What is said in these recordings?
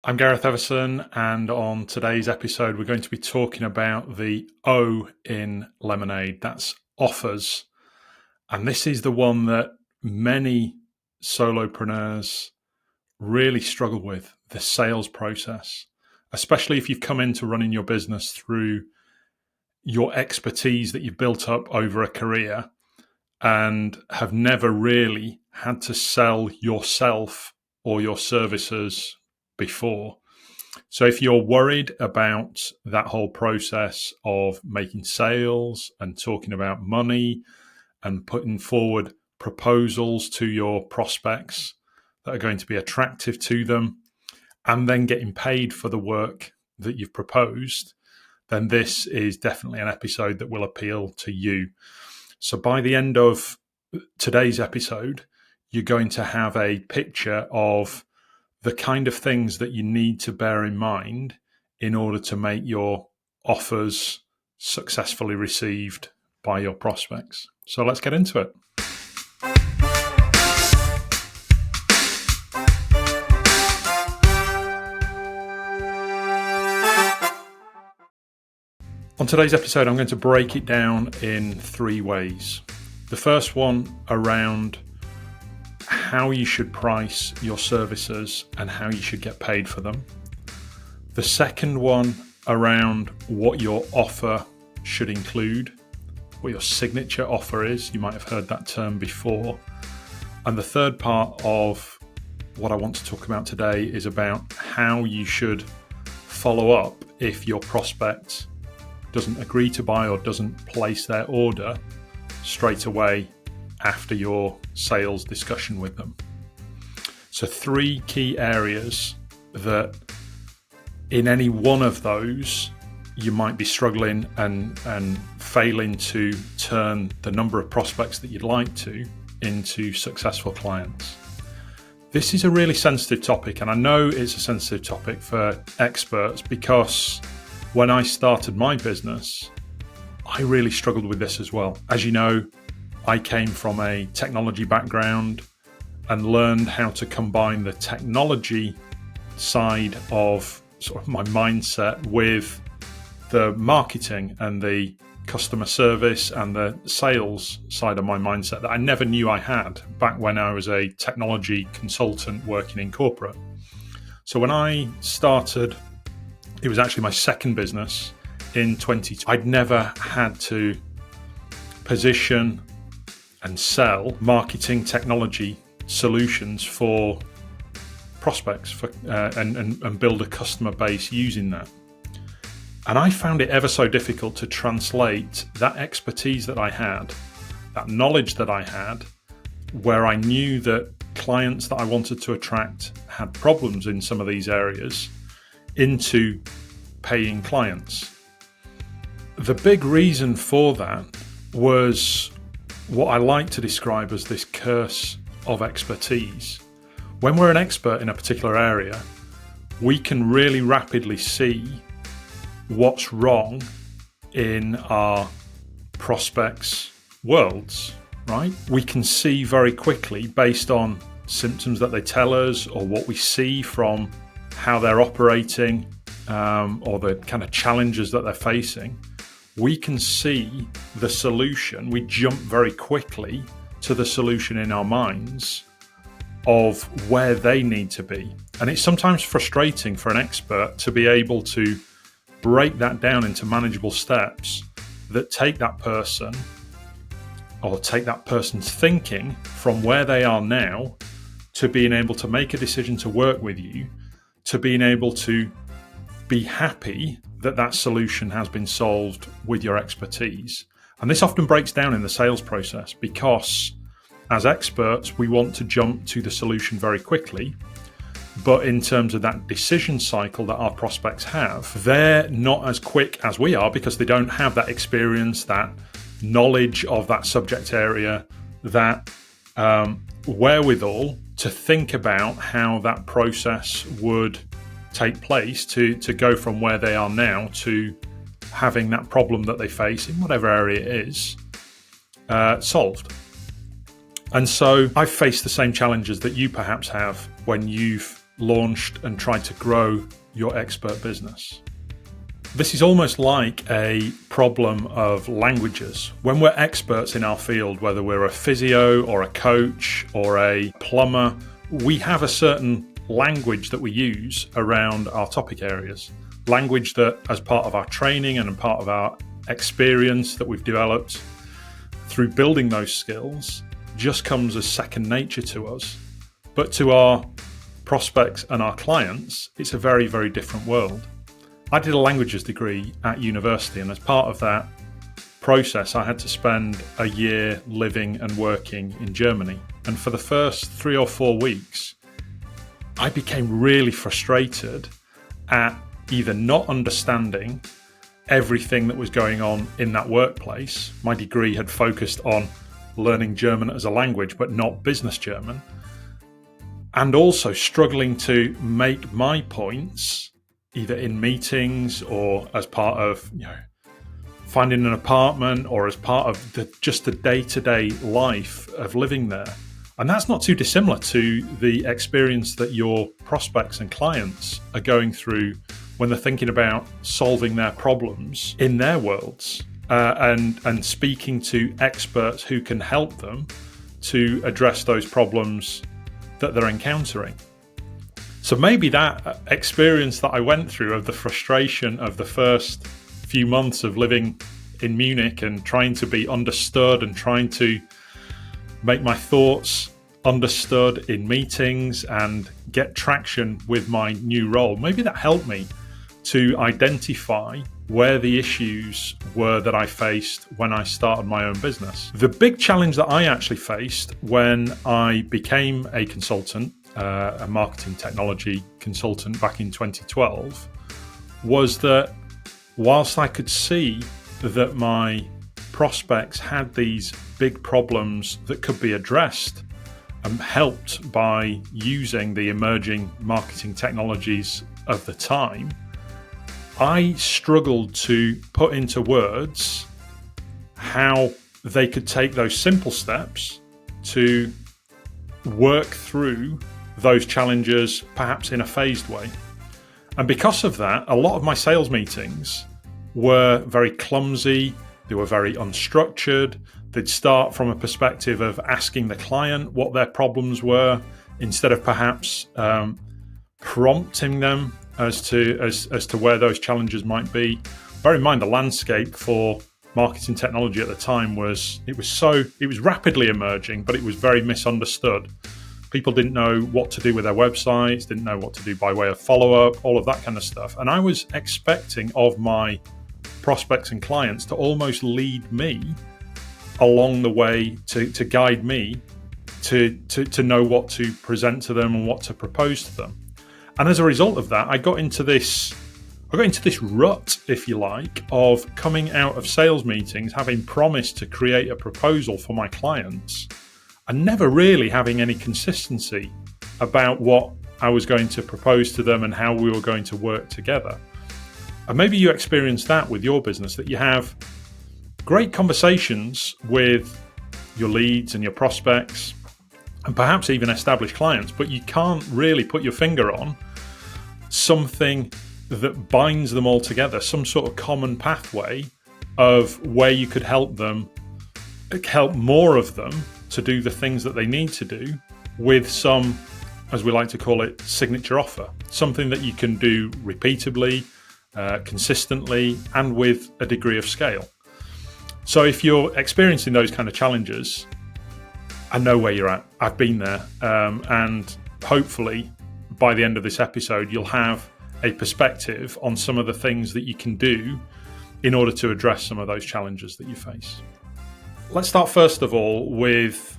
I'm Gareth Everson, and on today's episode, we're going to be talking about the O in lemonade. That's offers. And this is the one that many solopreneurs really struggle with, the sales process, especially if you've come into running your business through your expertise that you've built up over a career and have never really had to sell yourself or your services before. So if you're worried about that whole process of making sales and talking about money and putting forward proposals to your prospects that are going to be attractive to them, and then getting paid for the work that you've proposed, then this is definitely an episode that will appeal to you. So by the end of today's episode, you're going to have a picture of the kind of things that you need to bear in mind in order to make your offers successfully received by your prospects. So let's get into it. On today's episode, I'm going to break it down in three ways. The first one around how you should price your services and how you should get paid for them. The second one around what your offer should include, what your signature offer is. You might have heard that term before. And the third part of what I want to talk about today is about how you should follow up if your prospect doesn't agree to buy or doesn't place their order straight away after your sales discussion with them. So three key areas that in any one of those you might be struggling and failing to turn the number of prospects that you'd like to into successful clients. This is a really sensitive topic, and I know it's a sensitive topic for experts because when I started my business, I really struggled with this as well. As you know, I came from a technology background and learned how to combine the technology side of sort of my mindset with the marketing and the customer service and the sales side of my mindset that I never knew I had back when I was a technology consultant working in corporate. So when I started, it was actually my second business in 2020. I'd never had to position and sell marketing technology solutions for prospects and build a customer base using that. And I found it ever so difficult to translate that expertise that I had, that knowledge that I had, where I knew that clients that I wanted to attract had problems in some of these areas, into paying clients. The big reason for that was what I like to describe as this curse of expertise. When we're an expert in a particular area, we can really rapidly see what's wrong in our prospects' worlds, right? We can see very quickly based on symptoms that they tell us or what we see from how they're operating or the kind of challenges that they're facing. We can see the solution. We jump very quickly to the solution in our minds of where they need to be. And it's sometimes frustrating for an expert to be able to break that down into manageable steps that take that person or take that person's thinking from where they are now to being able to make a decision to work with you, to being able to be happy that that solution has been solved with your expertise. And this often breaks down in the sales process because as experts, we want to jump to the solution very quickly. But in terms of that decision cycle that our prospects have, they're not as quick as we are because they don't have that experience, that knowledge of that subject area, that wherewithal to think about how that process would take place to go from where they are now to having that problem that they face in whatever area it is solved. And so I've faced the same challenges that you perhaps have when you've launched and tried to grow your expert business. This is almost like a problem of languages. When we're experts in our field, whether we're a physio or a coach or a plumber, we have a certain language that we use around our topic areas. Language that, as part of our training and part of our experience that we've developed through building those skills, just comes as second nature to us. But to our prospects and our clients, it's a very, very different world. I did a languages degree at university, and as part of that process, I had to spend a year living and working in Germany. And for the first 3 or 4 weeks, I became really frustrated at either not understanding everything that was going on in that workplace. My degree had focused on learning German as a language, but not business German. And also struggling to make my points either in meetings or as part of, finding an apartment or as part of the day-to-day life of living there. And that's not too dissimilar to the experience that your prospects and clients are going through when they're thinking about solving their problems in their worlds, and speaking to experts who can help them to address those problems that they're encountering. So maybe that experience that I went through of the frustration of the first few months of living in Munich and trying to be understood and trying to make my thoughts understood in meetings and get traction with my new role, maybe that helped me to identify where the issues were that I faced when I started my own business. The big challenge that I actually faced when I became a consultant, a marketing technology consultant back in 2012, was that whilst I could see that my prospects had these big problems that could be addressed and helped by using the emerging marketing technologies of the time, I struggled to put into words how they could take those simple steps to work through those challenges, perhaps in a phased way. And because of that, a lot of my sales meetings were very clumsy, they were very unstructured. They'd start from a perspective of asking the client what their problems were, instead of perhaps prompting them as to where those challenges might be. Bear in mind, the landscape for marketing technology at the time was rapidly emerging, but it was very misunderstood. People didn't know what to do with their websites, didn't know what to do by way of follow-up, all of that kind of stuff. And I was expecting of my prospects and clients to almost lead me along the way, to guide me to know what to present to them and what to propose to them. And as a result of that, I got into this rut, if you like, of coming out of sales meetings, having promised to create a proposal for my clients and never really having any consistency about what I was going to propose to them and how we were going to work together. And maybe you experience that with your business, that you have great conversations with your leads and your prospects and perhaps even established clients, but you can't really put your finger on something that binds them all together, some sort of common pathway of where you could help more of them to do the things that they need to do with some, as we like to call it, signature offer, something that you can do repeatably, consistently, and with a degree of scale. So if you're experiencing those kind of challenges, I know where you're at. I've been there, and hopefully by the end of this episode, you'll have a perspective on some of the things that you can do in order to address some of those challenges that you face. Let's start first of all with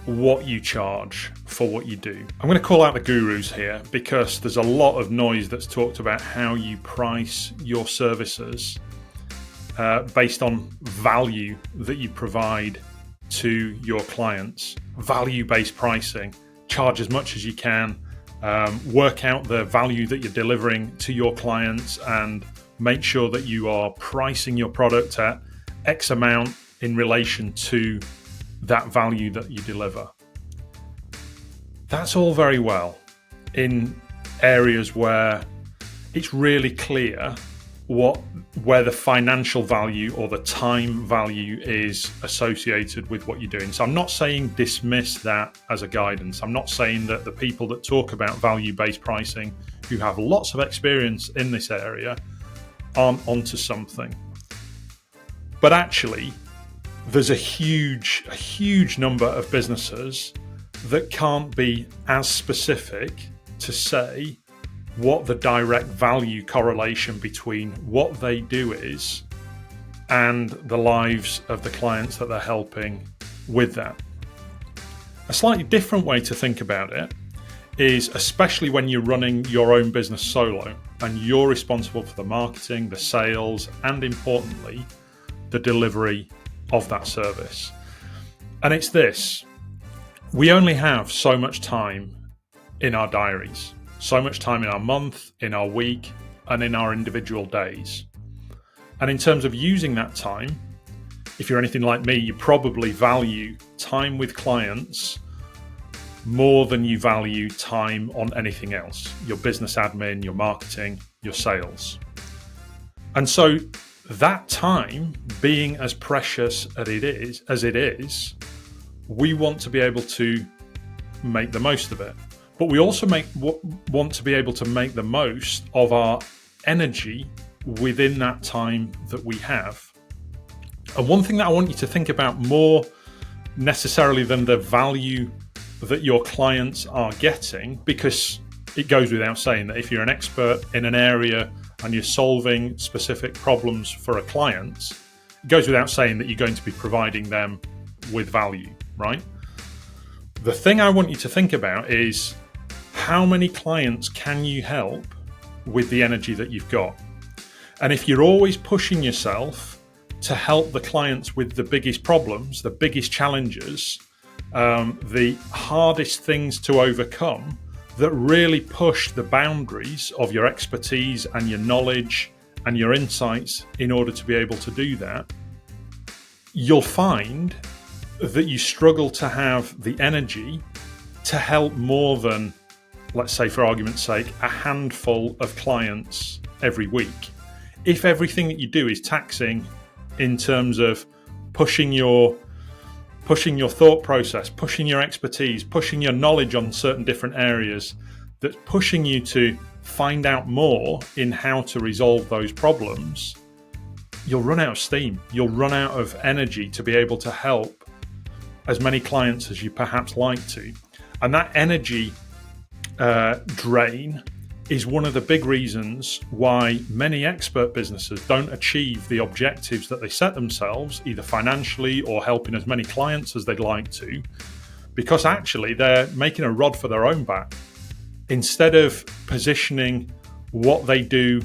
what you charge for what you do. I'm going to call out the gurus here because there's a lot of noise that's talked about how you price your services based on value that you provide to your clients. Value-based pricing, charge as much as you can, work out the value that you're delivering to your clients and make sure that you are pricing your product at X amount in relation to that value that you deliver. That's all very well in areas where it's really clear where the financial value or the time value is associated with what you're doing. So I'm not saying dismiss that as a guidance. I'm not saying that the people that talk about value-based pricing who have lots of experience in this area aren't onto something. But actually, there's a huge number of businesses that can't be as specific to say what the direct value correlation between what they do is and the lives of the clients that they're helping with that. A slightly different way to think about it is, especially when you're running your own business solo and you're responsible for the marketing, the sales, and importantly, the delivery of that service. And it's this: we only have so much time in our diaries, so much time in our month, in our week, and in our individual days. And in terms of using that time, if you're anything like me, you probably value time with clients more than you value time on anything else, your business admin, your marketing, your sales. And so that time being as precious as it is, we want to be able to make the most of it. But we also want to be able to make the most of our energy within that time that we have. And one thing that I want you to think about more necessarily than the value that your clients are getting, because it goes without saying that if you're an expert in an area and you're solving specific problems for a client, it goes without saying that you're going to be providing them with value, right? The thing I want you to think about is, how many clients can you help with the energy that you've got? And if you're always pushing yourself to help the clients with the biggest problems, the biggest challenges, the hardest things to overcome, that really push the boundaries of your expertise and your knowledge and your insights in order to be able to do that, you'll find that you struggle to have the energy to help more than, let's say for argument's sake, a handful of clients every week. If everything that you do is taxing in terms of pushing your thought process, pushing your expertise, pushing your knowledge on certain different areas, that's pushing you to find out more in how to resolve those problems, you'll run out of steam. You'll run out of energy to be able to help as many clients as you perhaps like to. And that energy drain is one of the big reasons why many expert businesses don't achieve the objectives that they set themselves, either financially or helping as many clients as they'd like to, because actually they're making a rod for their own back. Instead of positioning what they do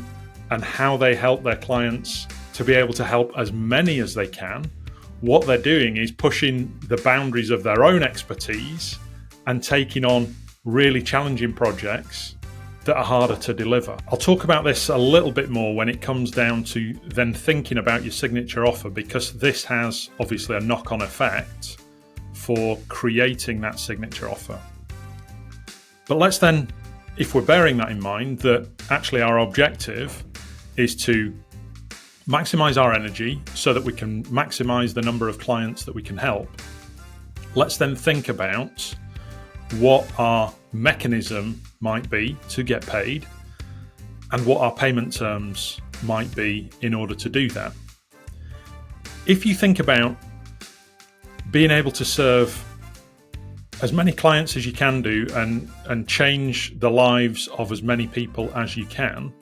and how they help their clients to be able to help as many as they can, what they're doing is pushing the boundaries of their own expertise and taking on really challenging projects that are harder to deliver. I'll talk about this a little bit more when it comes down to then thinking about your signature offer, because this has obviously a knock-on effect for creating that signature offer. But let's then, if we're bearing that in mind, that actually our objective is to maximize our energy so that we can maximize the number of clients that we can help, let's then think about what our mechanism might be to get paid and what our payment terms might be in order to do that. If you think about being able to serve as many clients as you can do and change the lives of as many people as you can,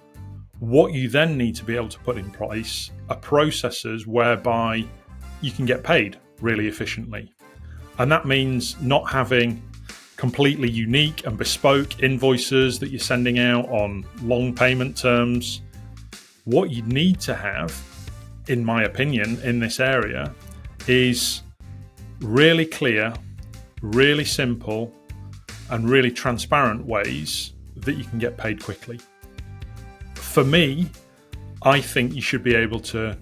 what you then need to be able to put in place are processes whereby you can get paid really efficiently. And that means not having completely unique and bespoke invoices that you're sending out on long payment terms. What you need to have, in my opinion, in this area is really clear, really simple, and really transparent ways that you can get paid quickly. For me, I think you should be able to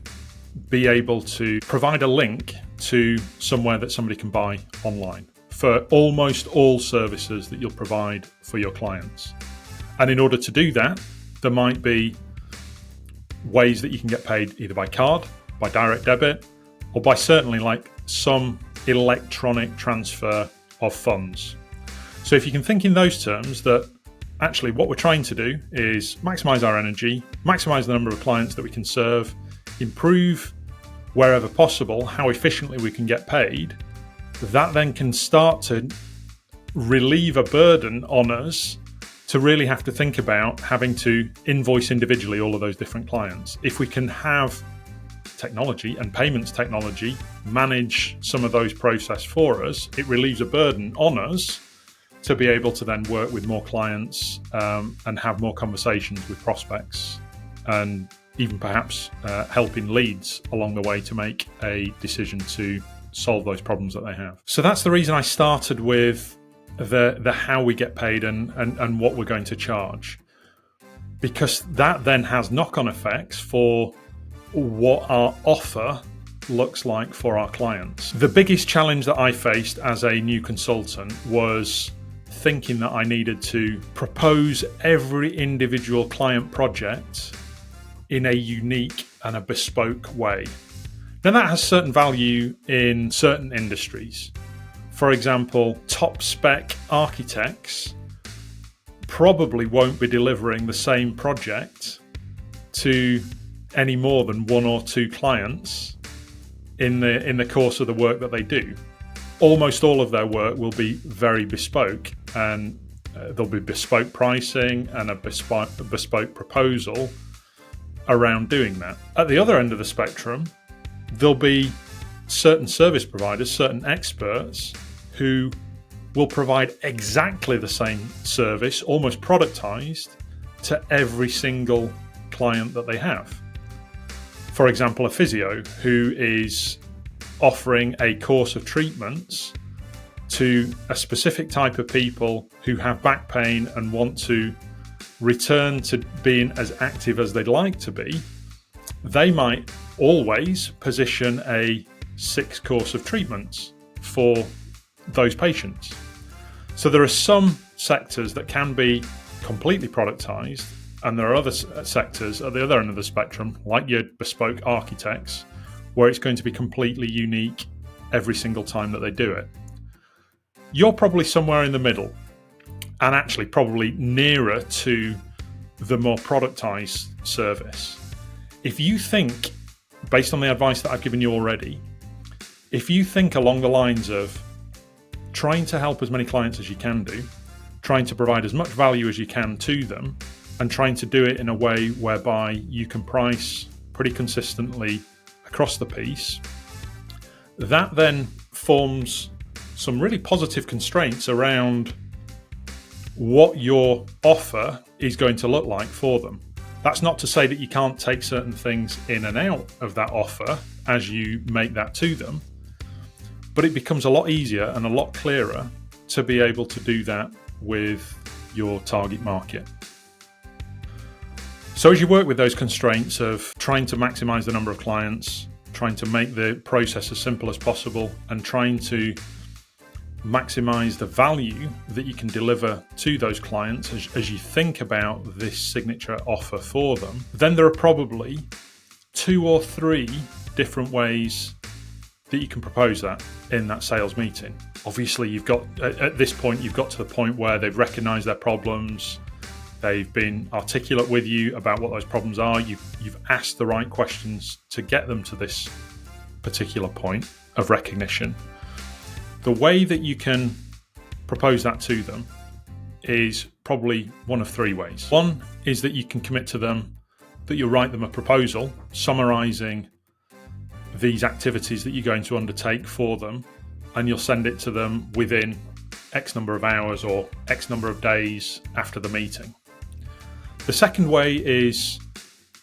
provide a link to somewhere that somebody can buy online. for almost all services that you'll provide for your clients. And in order to do that, there might be ways that you can get paid either by card, by direct debit, or by certainly like some electronic transfer of funds. So if you can think in those terms, that actually what we're trying to do is maximize our energy, maximize the number of clients that we can serve, improve wherever possible how efficiently we can get paid, that then can start to relieve a burden on us to really have to think about having to invoice individually all of those different clients. If we can have technology and payments technology manage some of those processes for us, it relieves a burden on us to be able to then work with more clients and have more conversations with prospects, and even perhaps helping leads along the way to make a decision to solve those problems that they have. So that's the reason I started with the how we get paid and what we're going to charge, because that then has knock-on effects for what our offer looks like for our clients. The biggest challenge that I faced as a new consultant was thinking that I needed to propose every individual client project in a unique and a bespoke way. Now that has certain value in certain industries. For example, top spec architects probably won't be delivering the same project to any more than one or two clients in the course of the work that they do. Almost all of their work will be very bespoke, and there'll be bespoke pricing and a bespoke proposal around doing that. At the other end of the spectrum, there'll be certain service providers, certain experts who will provide exactly the same service, almost productized, to every single client that they have. For example, a physio who is offering a course of treatments to a specific type of people who have back pain and want to return to being as active as they'd like to be, they might always position a 6 course of treatments for those patients. So there are some sectors that can be completely productized, and there are other sectors at the other end of the spectrum, like your bespoke architects, where it's going to be completely unique every single time that they do it. You're probably somewhere in the middle, and actually probably nearer to the more productized service. If you think, based on the advice that I've given you already, if you think along the lines of trying to help as many clients as you can do, trying to provide as much value as you can to them, and trying to do it in a way whereby you can price pretty consistently across the piece, that then forms some really positive constraints around what your offer is going to look like for them. That's not to say that you can't take certain things in and out of that offer as you make that to them, but it becomes a lot easier and a lot clearer to be able to do that with your target market. So as you work with those constraints of trying to maximize the number of clients, trying to make the process as simple as possible, and trying to maximize the value that you can deliver to those clients as you think about this signature offer for them, then there are probably 2 or 3 different ways that you can propose that in that sales meeting. Obviously, at this point, you've got to the point where they've recognized their problems. They've been articulate with you about what those problems are. You've asked the right questions to get them to this particular point of recognition. The way that you can propose that to them is probably one of 3 ways. One is that you can commit to them that you'll write them a proposal summarizing these activities that you're going to undertake for them, and you'll send it to them within X number of hours or X number of days after the meeting. The second way is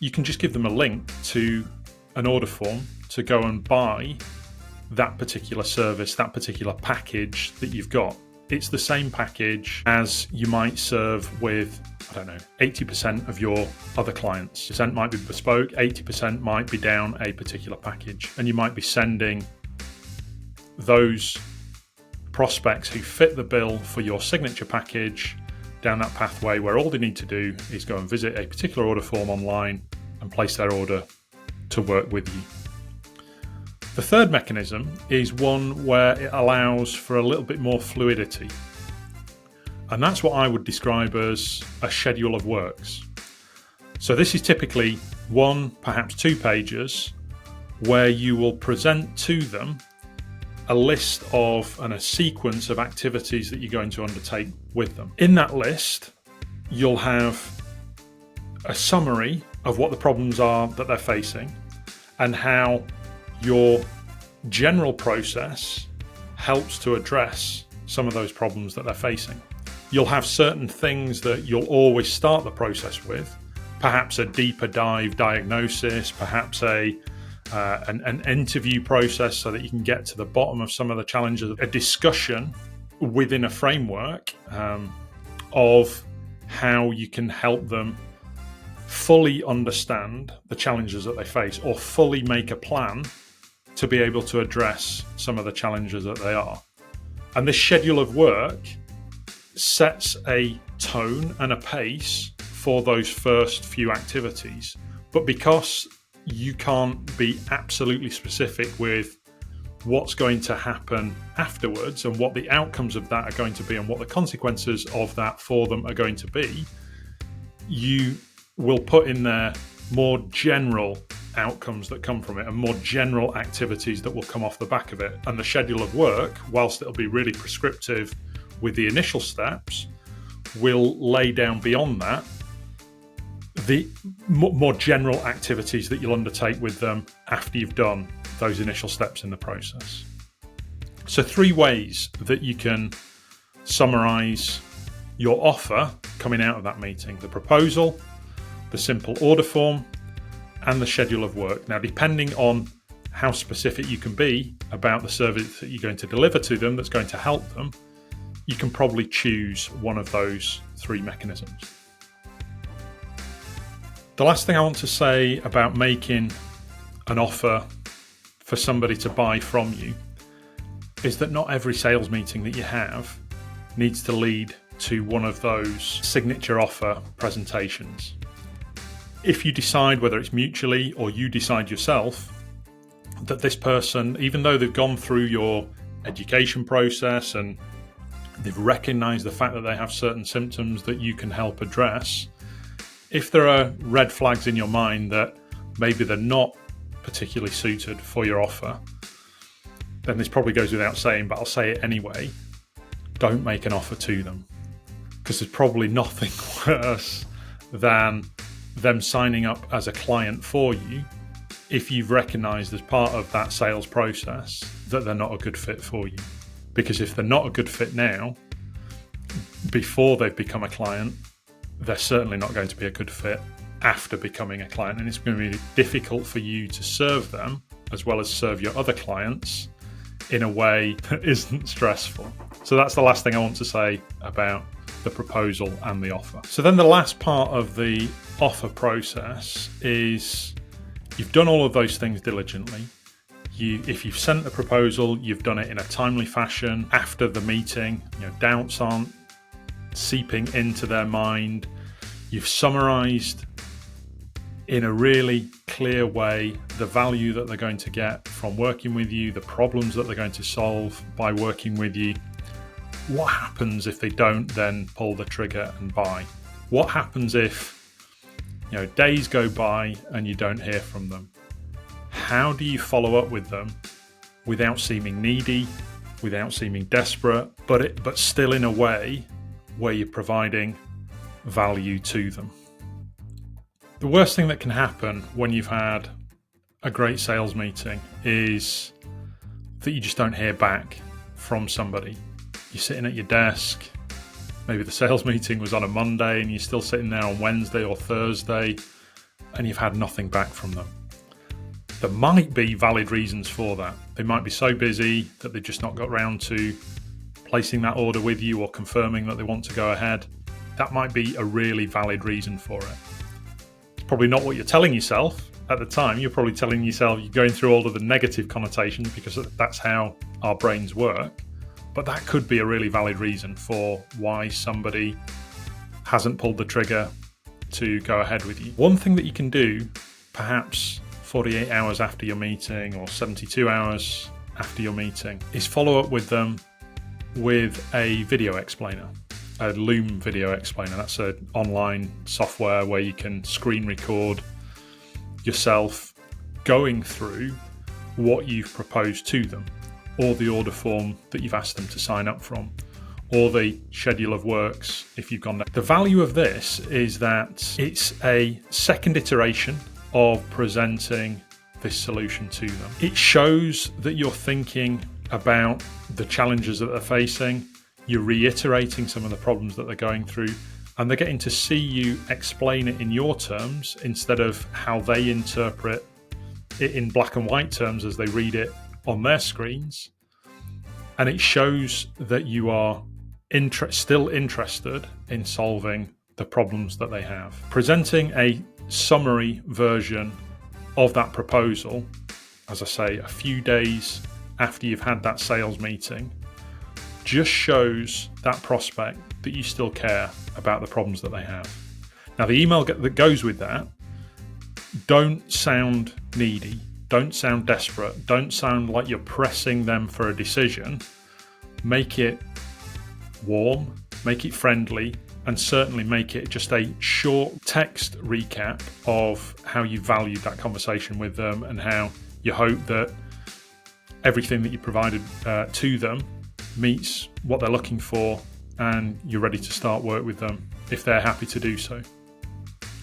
you can just give them a link to an order form to go and buy that particular service, that particular package that you've got. It's the same package as you might serve with, 80% of your other clients. 80% might be bespoke, 80% might be down a particular package, and you might be sending those prospects who fit the bill for your signature package down that pathway where all they need to do is go and visit a particular order form online and place their order to work with you. The third mechanism is one where it allows for a little bit more fluidity. And that's what I would describe as a schedule of works. So this is typically 1, perhaps 2 pages where you will present to them a list of and a sequence of activities that you're going to undertake with them. In that list, you'll have a summary of what the problems are that they're facing and how your general process helps to address some of those problems that they're facing. You'll have certain things that you'll always start the process with, perhaps a deeper dive diagnosis, perhaps an interview process so that you can get to the bottom of some of the challenges, a discussion within a framework of how you can help them fully understand the challenges that they face or fully make a plan to be able to address some of the challenges that they are. And this schedule of work sets a tone and a pace for those first few activities. But because you can't be absolutely specific with what's going to happen afterwards and what the outcomes of that are going to be and what the consequences of that for them are going to be, you will put in there more general outcomes that come from it and more general activities that will come off the back of it. And the schedule of work, whilst it'll be really prescriptive with the initial steps, will lay down beyond that the more general activities that you'll undertake with them after you've done those initial steps in the process. So 3 ways that you can summarize your offer coming out of that meeting: the proposal, the simple order form, and the schedule of work. Now, depending on how specific you can be about the service that you're going to deliver to them that's going to help them, you can probably choose one of those 3 mechanisms. The last thing I want to say about making an offer for somebody to buy from you is that not every sales meeting that you have needs to lead to one of those signature offer presentations. If you decide, whether it's mutually or you decide yourself, that this person, even though they've gone through your education process and they've recognized the fact that they have certain symptoms that you can help address, if there are red flags in your mind that maybe they're not particularly suited for your offer, then this probably goes without saying, but I'll say it anyway: don't make an offer to them, because there's probably nothing worse than them signing up as a client for you if you've recognized as part of that sales process that they're not a good fit for you. Because if they're not a good fit now, before they've become a client, they're certainly not going to be a good fit after becoming a client, and it's going to be difficult for you to serve them as well as serve your other clients in a way that isn't stressful. So that's the last thing I want to say about the proposal and the offer. So then the last part of the offer process is you've done all of those things diligently. If you've sent the proposal, you've done it in a timely fashion after the meeting. Doubts aren't seeping into their mind. You've summarized in a really clear way the value that they're going to get from working with you, the problems that they're going to solve by working with you. What happens if they don't then pull the trigger and buy? What happens if days go by and you don't hear from them? How do you follow up with them without seeming needy, without seeming desperate, but still in a way where you're providing value to them? The worst thing that can happen when you've had a great sales meeting is that you just don't hear back from somebody. You're sitting at your desk, maybe the sales meeting was on a Monday and you're still sitting there on Wednesday or Thursday and you've had nothing back from them. There might be valid reasons for that. They might be so busy that they've just not got round to placing that order with you or confirming that they want to go ahead. That might be a really valid reason for it. It's probably not what you're telling yourself at the time. You're probably telling yourself, you're going through all of the negative connotations because that's how our brains work. but that could be a really valid reason for why somebody hasn't pulled the trigger to go ahead with you. One thing that you can do, perhaps 48 hours after your meeting or 72 hours after your meeting, is follow up with them with a video explainer, a Loom video explainer. That's an online software where you can screen record yourself going through what you've proposed to them, or the order form that you've asked them to sign up from, or the schedule of works if you've gone there. The value of this is that it's a second iteration of presenting this solution to them. It shows that you're thinking about the challenges that they're facing, you're reiterating some of the problems that they're going through, and they're getting to see you explain it in your terms instead of how they interpret it in black and white terms as they read it on their screens. And it shows that you are still interested in solving the problems that they have. Presenting a summary version of that proposal, as I say, a few days after you've had that sales meeting, just shows that prospect that you still care about the problems that they have. Now, the email that goes with that, don't sound needy, don't sound desperate, don't sound like you're pressing them for a decision. Make it warm, make it friendly, and certainly make it just a short text recap of how you valued that conversation with them and how you hope that everything that you provided to them meets what they're looking for, and you're ready to start work with them if they're happy to do so.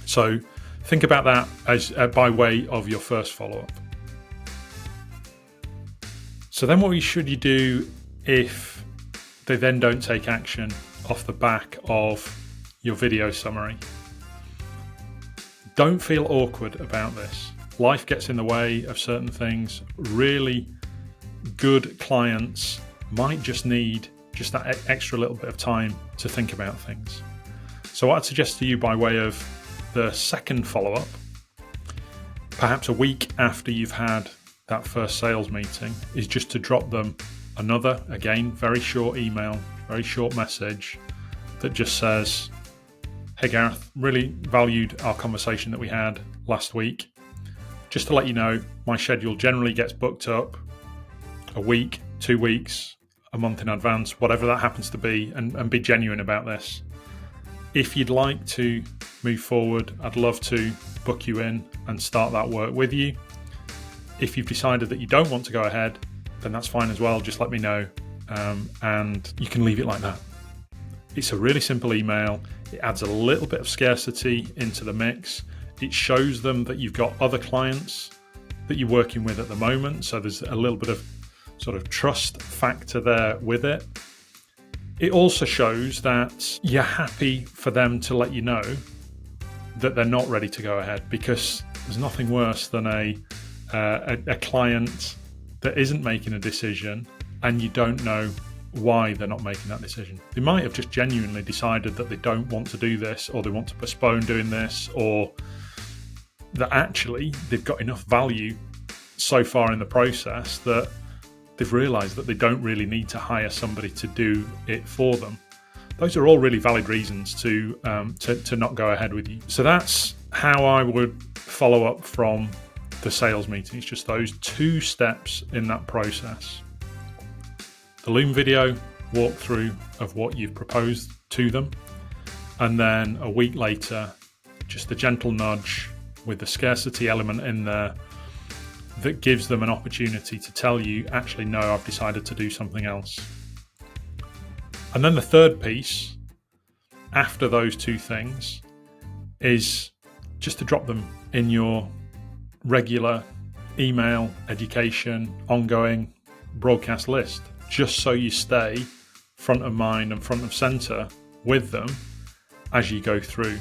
So think about that as by way of your first follow-up. So then what should you do if they then don't take action off the back of your video summary? Don't feel awkward about this. Life gets in the way of certain things. Really good clients might just need just that extra little bit of time to think about things. So what I'd suggest to you by way of the second follow-up, perhaps a week after you've had that first sales meeting, is just to drop them another, again, very short email, very short message that just says, "Hey Gareth, really valued our conversation that we had last week. Just to let you know, my schedule generally gets booked up a week, 2 weeks, a month in advance, whatever that happens to be, and be genuine about this. If you'd like to move forward, I'd love to book you in and start that work with you. If you've decided that you don't want to go ahead, then that's fine as well. Just let me know, and you can leave it like that." It's a really simple email. It adds a little bit of scarcity into the mix. It shows them that you've got other clients that you're working with at the moment, so there's a little bit of sort of trust factor there with it. It also shows that you're happy for them to let you know that they're not ready to go ahead, because there's nothing worse than a client that isn't making a decision and you don't know why they're not making that decision. They might have just genuinely decided that they don't want to do this, or they want to postpone doing this, or that actually they've got enough value so far in the process that they've realised that they don't really need to hire somebody to do it for them. Those are all really valid reasons to not go ahead with you. So that's how I would follow up from the sales meeting. It's just those 2 steps in that process. The Loom video walkthrough of what you've proposed to them, and then a week later, just a gentle nudge with the scarcity element in there that gives them an opportunity to tell you, actually, no, I've decided to do something else. And then the third piece, after those 2 things, is just to drop them in your regular email, education, ongoing broadcast list, just so you stay front of mind and front of center with them as you go through.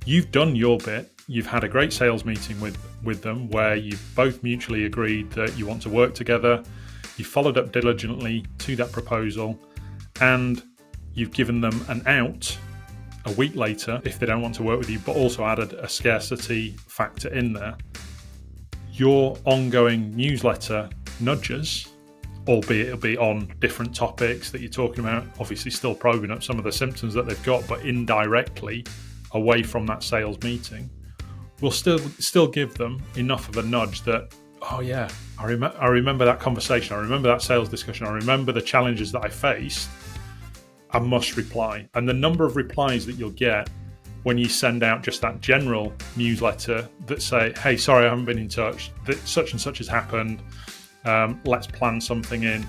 You've done your bit. You've had a great sales meeting with them where you've both mutually agreed that you want to work together. You followed up diligently to that proposal, and you've given them an out a week later if they don't want to work with you, but also added a scarcity factor in there. Your ongoing newsletter nudges albeit it'll be on different topics that you're talking about, obviously still probing up some of the symptoms that they've got, but indirectly away from that sales meeting, we'll still give them enough of a nudge that, oh yeah, I remember that conversation, I remember that sales discussion, I remember the challenges that I faced, I must reply. And the number of replies that you'll get when you send out just that general newsletter that say, hey, sorry, I haven't been in touch, that such and such has happened, let's plan something in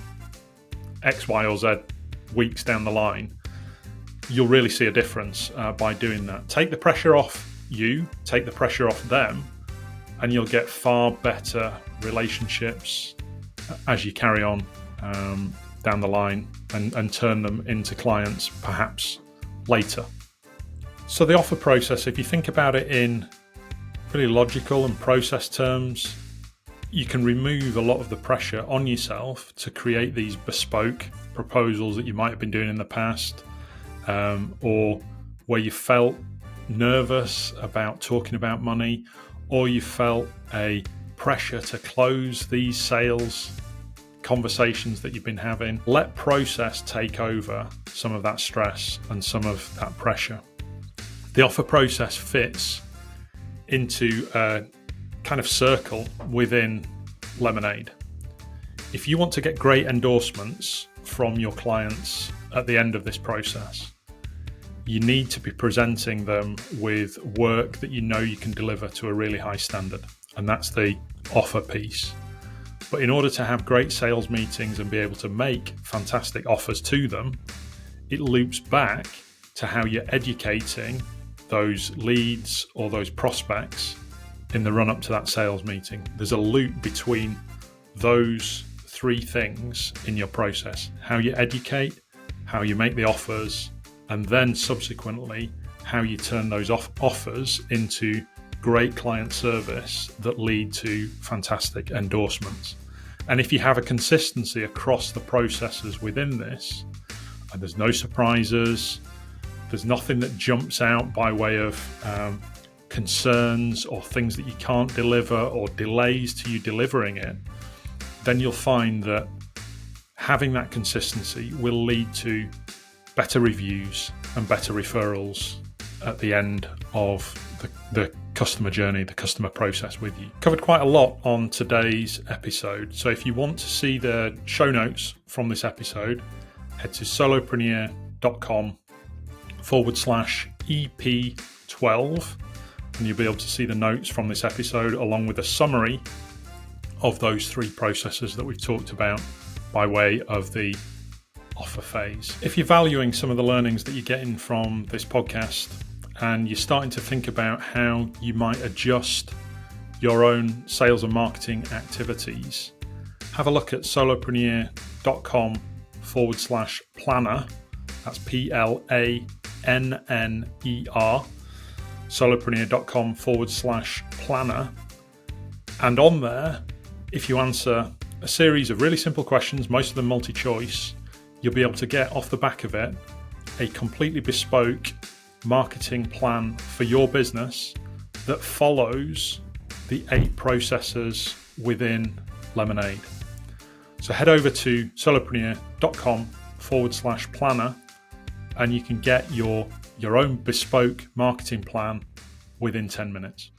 X, Y, or Z weeks down the line, you'll really see a difference by doing that. Take the pressure off you, take the pressure off them, and you'll get far better relationships as you carry on down the line and turn them into clients perhaps later. So the offer process, if you think about it in really logical and process terms, you can remove a lot of the pressure on yourself to create these bespoke proposals that you might have been doing in the past, or where you felt nervous about talking about money, or you felt a pressure to close these sales conversations that you've been having. Let process take over some of that stress and some of that pressure. The offer process fits into a kind of circle within Lemonade. If you want to get great endorsements from your clients at the end of this process, you need to be presenting them with work that you know you can deliver to a really high standard, and that's the offer piece. But in order to have great sales meetings and be able to make fantastic offers to them, it loops back to how you're educating those leads or those prospects in the run up to that sales meeting. There's a loop between those three things in your process: how you educate, how you make the offers, and then subsequently how you turn those offers into great client service that lead to fantastic endorsements. And if you have a consistency across the processes within this, and there's no surprises, there's nothing that jumps out by way of concerns or things that you can't deliver or delays to you delivering it, then you'll find that having that consistency will lead to better reviews and better referrals at the end of the customer journey, the customer process with you. Covered quite a lot on today's episode. So if you want to see the show notes from this episode, head to solopreneur.com/EP12 and you'll be able to see the notes from this episode along with a summary of those three processes that we've talked about by way of the offer phase. If you're valuing some of the learnings that you're getting from this podcast and you're starting to think about how you might adjust your own sales and marketing activities, have a look at solopreneur.com/planner. That's PLANNER, solopreneur.com/planner. And on there, if you answer a series of really simple questions, most of them multi-choice, you'll be able to get off the back of it a completely bespoke marketing plan for your business that follows the 8 processes within Lemonade. So head over to solopreneur.com/planner and you can get your own bespoke marketing plan within 10 minutes.